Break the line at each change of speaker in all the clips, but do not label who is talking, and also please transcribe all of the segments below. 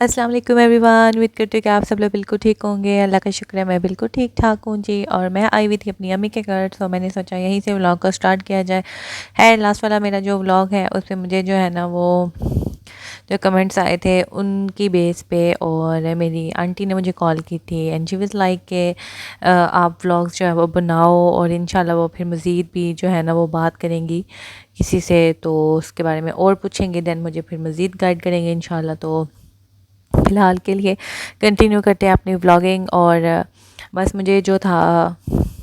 अस्सलाम वालेकुम एवरीवन, उम्मीद करते हैं कि आप सब लोग बिल्कुल ठीक होंगे। अल्लाह का शुक्र है मैं बिल्कुल ठीक ठाक हूँ जी। और मैं आई हुई थी अपनी अम्मी के घर, तो मैंने सोचा यहीं से व्लॉग को स्टार्ट किया जाए। है लास्ट वाला मेरा जो व्लॉग है उस पर मुझे जो है ना वो जो कमेंट्स आए थे उनकी बेस पे, और मेरी आंटी ने मुझे कॉल की थी एंड शी वाज़ लाइक के आप व्लॉग्स जो है वो बनाओ, और इंशाल्लाह वो फिर मज़ीद भी जो है ना वो बात करेंगी किसी से, तो उसके बारे में और पूछेंगे, देन मुझे फिर मज़ीद गाइड करेंगे इंशाल्लाह। तो फ़िलहाल के लिए कंटिन्यू करते हैं अपनी व्लॉगिंग। और बस मुझे जो था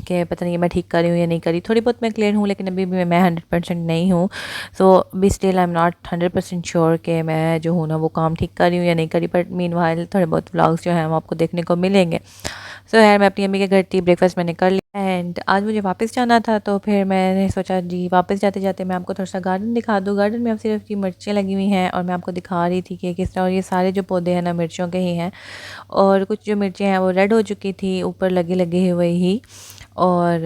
कि पता नहीं मैं ठीक कर रही हूँ या नहीं करी, थोड़ी बहुत मैं क्लियर हूँ लेकिन अभी भी मैं 100% नहीं हूँ। So be still I am not 100% sure कि मैं जो हूँ ना वो काम ठीक कर रही हूँ या नहीं करी, बट मीनवाइल थोड़े बहुत व्लॉग्स जो हैं वो आपको देखने को मिलेंगे। सो यार मैं अपनी अम्मी के घर थी, ब्रेकफास्ट मैंने कर लिया एंड आज मुझे वापस जाना था, तो फिर मैंने सोचा जी वापस जाते जाते मैं आपको थोड़ा सा गार्डन दिखा दूँ। गार्डन में अब सिर्फ ये मिर्चें लगी हुई हैं और मैं आपको दिखा रही थी कि किस तरह, और ये सारे जो पौधे हैं ना मिर्चों के ही हैं, और कुछ जो मिर्चें हैं वो रेड हो चुकी थी ऊपर लगे लगे हुए ही। और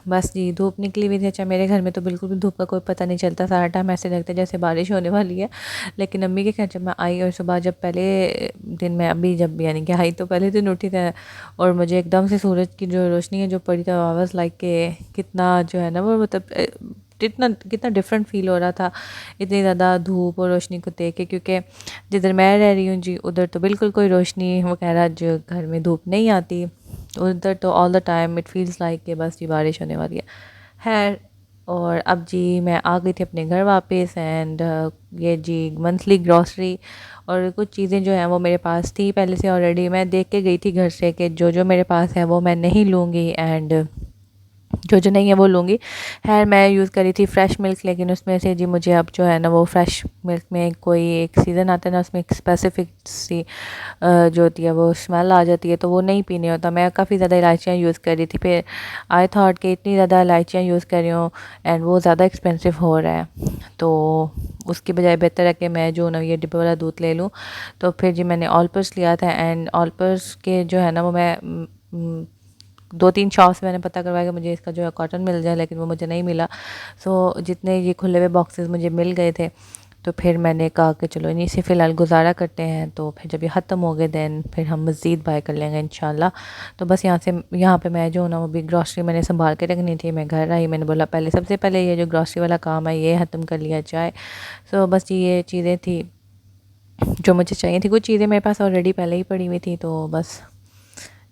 बस जी धूप निकली हुई थी। अच्छा मेरे घर में तो बिल्कुल भी धूप का कोई पता नहीं चलता, सारा टाइम ऐसे लगता है जैसे बारिश होने वाली है। लेकिन अम्मी के घर जब मैं आई और सुबह जब पहले दिन में अभी जब यानी कि आई तो पहले दिन उठी थी, और मुझे एकदम से सूरज की जो रोशनी है जो पड़ी थी आवाज़ लाइक के कितना जो है ना वो मतलब कितना डिफरेंट फील हो रहा था इतनी ज़्यादा धूप और रोशनी को देख के, क्योंकि जिधर मैं रह रही हूँ जी उधर तो बिल्कुल कोई रोशनी वगैरह जो घर में धूप नहीं आती, उधर तो all the time it feels like कि बस जी बारिश होने वाली है। खैर और अब जी मैं आ गई थी अपने घर वापस एंड ये जी मंथली ग्रॉसरी और कुछ चीज़ें जो हैं वो मेरे पास थी पहले से ऑलरेडी। मैं देख के गई थी घर से कि जो जो मेरे पास है वो मैं नहीं लूँगी एंड जो जो नहीं है वो लूँगी। खैर मैं यूज़ करी थी फ्रेश मिल्क, लेकिन उसमें से जी मुझे अब जो है ना वो फ्रेश मिल्क में कोई एक सीज़न आता है ना उसमें एक स्पेसिफ़िक सी जो होती है वो स्मेल आ जाती है, तो वो नहीं पीने होता। मैं काफ़ी ज़्यादा इलायचियाँ यूज़ कर रही थी, फिर आई थॉट कि इतनी ज़्यादा इलायचियाँ यूज़ कर रही हूँ एंड वो ज़्यादा एक्सपेंसिव हो रहा है, तो उसकी बजाय बेहतर है कि मैं जो ना ये डिब्बे वाला दूध ले लूँ। तो फिर जी मैंने ऑलपर्स लिया था एंड ऑलपर्स के जो है ना वो मैं 2-3 शॉप से मैंने पता करवाया कि मुझे इसका जो है कॉटन मिल जाए, लेकिन वो मुझे नहीं मिला। सो जितने ये खुले हुए बॉक्सेस मुझे मिल गए थे, तो फिर मैंने कहा कि चलो इन्हीं से फ़िलहाल गुजारा करते हैं, तो फिर जब ये ख़त्म हो गए दैन फिर हम मज़ीद बाय कर लेंगे इंशाल्लाह। तो बस यहाँ पे मैं जो हूँ ना वो भी ग्रॉसरी मैंने संभाल के रखनी थी। मैं घर आई, मैंने बोला पहले सबसे पहले ये जो ग्रॉसरी वाला काम है ये ख़त्म कर लिया जाए। सो बस ये चीज़ें थी जो मुझे चाहिए थी, कुछ चीज़ें मेरे पास ऑलरेडी पहले ही पड़ी हुई थी, तो बस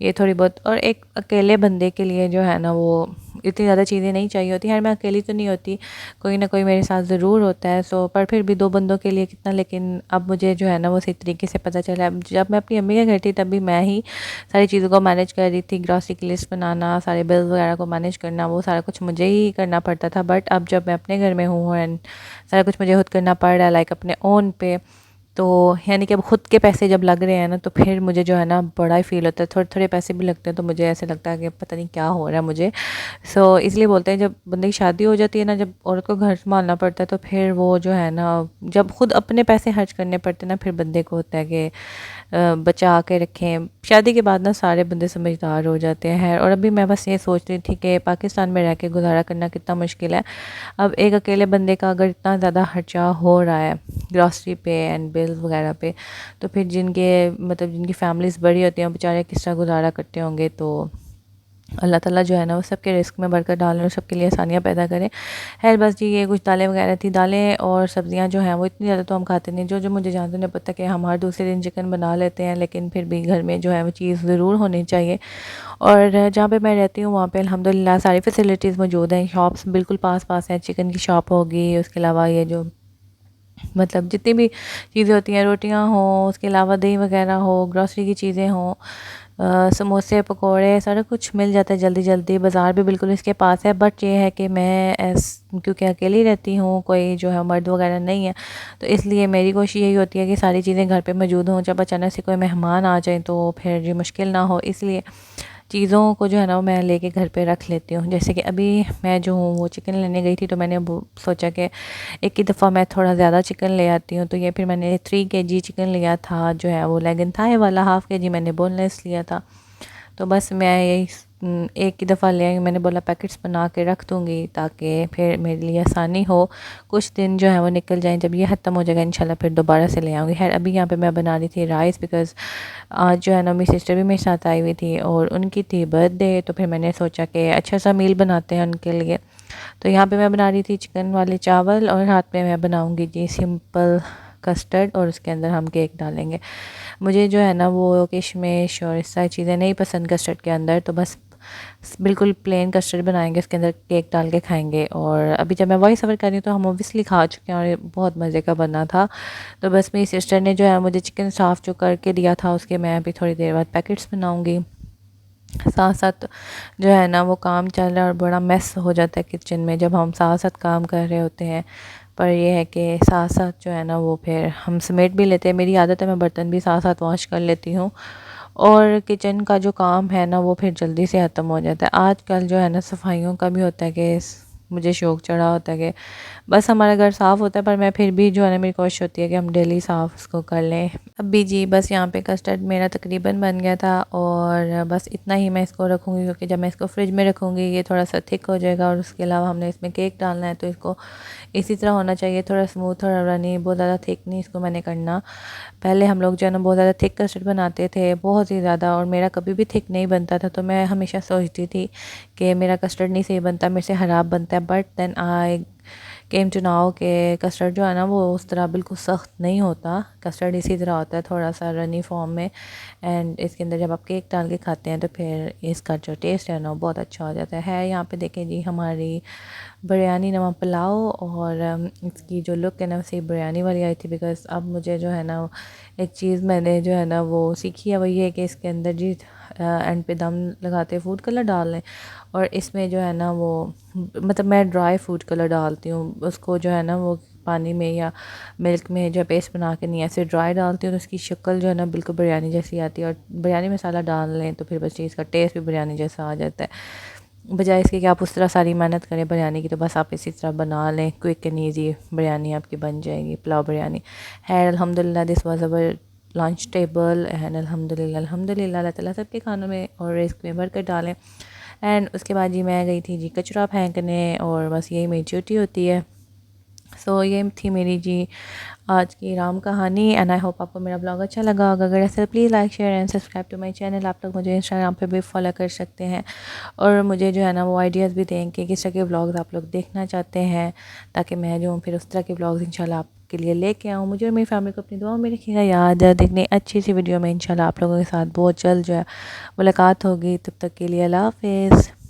ये थोड़ी बहुत। और एक अकेले बंदे के लिए जो है ना वो इतनी ज़्यादा चीज़ें नहीं चाहिए होती। यार मैं अकेली तो नहीं होती, कोई ना कोई मेरे साथ ज़रूर होता है। सो पर फिर भी 2 बंदों के लिए कितना, लेकिन अब मुझे जो है ना वो सही तरीके से पता चला। अब जब मैं अपनी अम्मी के घर थी तब भी मैं ही सारी चीज़ों को मैनेज कर रही थी, ग्रॉसरी की लिस्ट बनाना, सारे बिल्स वगैरह को मैनेज करना, वो सारा कुछ मुझे ही करना पड़ता था। बट अब जब मैं अपने घर में हूँ एंड सारा कुछ मुझे खुद करना पड़ रहा है लाइक अपने ओन पे, तो यानी कि अब खुद के पैसे जब लग रहे हैं ना तो फिर मुझे जो है ना बड़ा ही फ़ील होता है। थोड़े थोड़े पैसे भी लगते हैं तो मुझे ऐसे लगता है कि पता नहीं क्या हो रहा है मुझे। सो इसलिए बोलते हैं जब बंदे की शादी हो जाती है ना, जब औरत को घर संभालना पड़ता है, तो फिर वो जो है ना जब खुद अपने पैसे खर्च करने पड़ते हैं ना, फिर बंदे को होता है कि बचा के रखें। शादी के बाद ना सारे बंदे समझदार हो जाते हैं। और अभी मैं बस ये सोच रही थी कि पाकिस्तान में रह के गुजारा करना कितना मुश्किल है। अब एक अकेले बंदे का अगर इतना ज़्यादा खर्चा हो रहा है ग्रॉसरी पे एंड बिल्स वगैरह पे, तो फिर जिनके मतलब जिनकी फैमिलीज़ बड़ी होती हैं वो बेचारे किस तरह गुजारा करते होंगे। तो अल्लाह ताला जो है ना वो सबके रिस्क में बरकत डालें और सबके लिए आसानियाँ पैदा करें। खैर बस जी ये कुछ दालें वगैरह थी। दालें और सब्ज़ियाँ जो हैं वो इतनी ज़्यादा तो हम खाते नहीं। जो जो मुझे जानते हैं पता कि हम हर दूसरे दिन चिकन बना लेते हैं, लेकिन फिर भी घर में जो है वो चीज़ ज़रूर होनी चाहिए। और जहाँ पे मैं रहती हूँ वहाँ पे अल्हम्दुलिल्लाह सारी फैसिलिटीज़ मौजूद हैं। शॉप्स बिल्कुल पास पास हैं, चिकन की शॉप होगी, उसके अलावा ये जो मतलब जितनी भी चीज़ें होती हैं, रोटियां हों, उसके अलावा दही वगैरह हो, ग्रॉसरी की चीज़ें हों, समोसे पकोड़े सारा कुछ मिल जाता है जल्दी जल्दी। बाज़ार भी बिल्कुल इसके पास है। बट ये है कि मैं क्योंकि अकेली रहती हूँ, कोई जो है मर्द वगैरह नहीं है, तो इसलिए मेरी कोशिश यही होती है कि सारी चीज़ें घर पे मौजूद हों। जब अचानक से कोई मेहमान आ जाए तो फिर ये मुश्किल ना हो, इसलिए चीज़ों को जो है ना वो मैं लेके घर पे रख लेती हूँ। जैसे कि अभी मैं जो हूँ वो चिकन लेने गई थी, तो मैंने वो सोचा कि एक ही दफ़ा मैं थोड़ा ज़्यादा चिकन ले आती हूँ। तो ये फिर मैंने 3 केजी चिकन लिया था, जो है वो लेग एंड थाई वाला, हाफ़ केजी मैंने बोनलेस लिया था। तो बस मैं यही एक ही दफ़ा ले आई। मैंने बोला पैकेट्स बना के रख दूँगी ताकि फिर मेरे लिए आसानी हो, कुछ दिन जो है वो निकल जाएँ। जब ये ख़त्म हो जाएगा इंशाल्लाह फिर दोबारा से ले आऊँगी। खैर अभी यहाँ पे मैं बना रही थी राइस, बिकॉज़ आज जो है ना मेरी सिस्टर भी मेरे साथ आई हुई थी और उनकी थी बर्थडे। तो फिर मैंने सोचा कि अच्छा सा मील बनाते हैं उनके लिए। तो यहाँ पे मैं बना रही थी चिकन वाले चावल और साथ में मैं बनाऊँगी जी सिंपल कस्टर्ड, और उसके अंदर हम केक डालेंगे। मुझे जो है ना वो किशमिश और इस सारी चीज़ें नहीं पसंद कस्टर्ड के अंदर, तो बस बिल्कुल प्लेन कस्टर्ड बनाएंगे, उसके अंदर केक डाल के खाएंगे। और अभी जब मैं वॉइस ओवर कर रही हूँ तो हम ओबियसली खा चुके हैं और ये बहुत मज़े का बना था। तो बस मेरी सिस्टर ने जो है मुझे चिकन साफ़ जो करके दिया था, उसके मैं अभी थोड़ी देर बाद पैकेट्स बनाऊँगी। साथ साथ जो है ना वो काम चल रहा है और बड़ा मेस हो जाता है किचन में जब हम साथ साथ काम कर रहे होते हैं। पर ये है कि साथ साथ जो है ना वो फिर हम समेट भी लेते हैं। मेरी आदत है मैं बर्तन भी साथ साथ वॉश कर लेती हूँ, और किचन का जो काम है ना वो फिर जल्दी से ख़त्म हो जाता है। आजकल जो है ना सफाइयों का भी होता है कि मुझे शौक़ चढ़ा होता है कि बस हमारा घर साफ़ होता है, पर मैं फिर भी जो है ना मेरी कोशिश होती है कि हम डेली साफ़ उसको कर लें। अभी जी बस यहाँ पे कस्टर्ड मेरा तकरीबन बन गया था, और बस इतना ही मैं इसको रखूँगी क्योंकि जब मैं इसको फ्रिज में रखूँगी ये थोड़ा सा थिक हो जाएगा। और उसके अलावा हमने इसमें केक डालना है, तो इसको इसी तरह होना चाहिए, थोड़ा स्मूथ, थोड़ा रनी, बहुत ज़्यादा थिक नहीं इसको मैंने करना। पहले हम लोग जो है ना बहुत ज़्यादा थिक कस्टर्ड बनाते थे, बहुत ही ज़्यादा, और मेरा कभी भी थिक नहीं बनता था। तो मैं हमेशा सोचती थी कि मेरा कस्टर्ड नहीं सही बनता, मेरे से ख़राब बनता है। But then I came to know के कस्टर्ड जो है ना वो उस तरह बिल्कुल सख्त नहीं होता। कस्टर्ड इसी तरह होता है, थोड़ा सा रनी फॉर्म में, एंड इसके अंदर जब आप केक डाल के खाते हैं तो फिर इसका जो टेस्ट है ना बहुत अच्छा हो जाता है। यहाँ पे देखें जी हमारी बिरयानी नवा पुलाव, और इसकी जो लुक है ना वैसे बिरयानी वाली आई थी। बिकॉज़ अब मुझे जो है ना एक चीज़ मैंने जो है ना वो सीखी है, वो ये है कि इसके अंदर जी एंड पे दम लगाते फूड कलर डाल लें, और इसमें जो है ना वो मतलब मैं ड्राई फूड कलर डालती हूँ। उसको जो है ना वो पानी में या मिल्क में जो पेस्ट बना के नहीं, ऐसे ड्राई डालती हूँ, तो उसकी शक्ल जो है ना बिल्कुल बिरयानी जैसी आती है। और बिरयानी मसाला डाल लें तो फिर बस इसका टेस्ट भी बिरयानी जैसा आ जाता है। बजाय इसके कि आप उस तरह सारी मेहनत करें बिरयानी की, तो बस आप इसी तरह बना लें, क्विक एंड ईजी बिरयानी आपकी बन जाएगी, पुलाव बिरयानी। है अल्हम्दुलिल्लाह this was our lunch table, and अल्हम्दुलिल्लाह अल्लाह ताला सबके खानों में और रिस्क में बरकत डालें। एंड उसके बाद जी मैं गई थी जी कचरा फेंकने, और बस यही मेरी ड्यूटी होती है। सो ये थी मेरी जी आज की राम कहानी, एंड आई होप आपको मेरा ब्लॉग अच्छा लगा होगा। अगर ऐसा please like share and subscribe to my channel. आप लोग मुझे इंस्टाग्राम पे भी फॉलो कर सकते हैं, और मुझे जो है ना वो आइडियाज़ भी दें कि किस तरह के ब्लॉग्स आप लोग देखना चाहते हैं, ताकि मैं जो हूँ फिर उस तरह के ब्लॉग्स इंशाल्लाह आपके लिए लेके आऊँ। मुझे और मेरी फैमिली को अपनी दुआ में रखिएगा याद। देखने अच्छी सी वीडियो में इंशाल्लाह आप लोगों के साथ बहुत जल्द जो है मुलाकात होगी। तब तक के लिए अल्लाह हाफ़िज़।